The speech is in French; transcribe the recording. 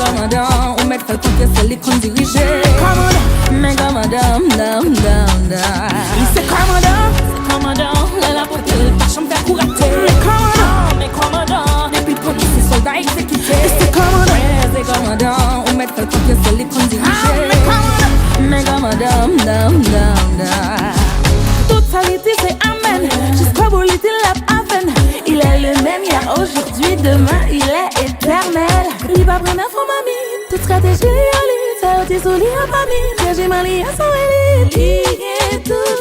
commandant, on met le compte, c'est les comptes dirigés. Mais commandant, c'est commandant, là pour que le chambre fait courater. Mais commandant, depuis le police, c'est soldat exécuté. C'est commandant, on met le compte, c'est les comptes dirigés. Mais commandant, toute sa vie c'est amen, jusqu'au bout il l'a à peine. Il est le même hier, aujourd'hui, demain, il est éternel. Il va prendre un fond mamie, toute stratégie à lui, c'est aussi sous lui à famille. J'ai mal à son élite, il est tout.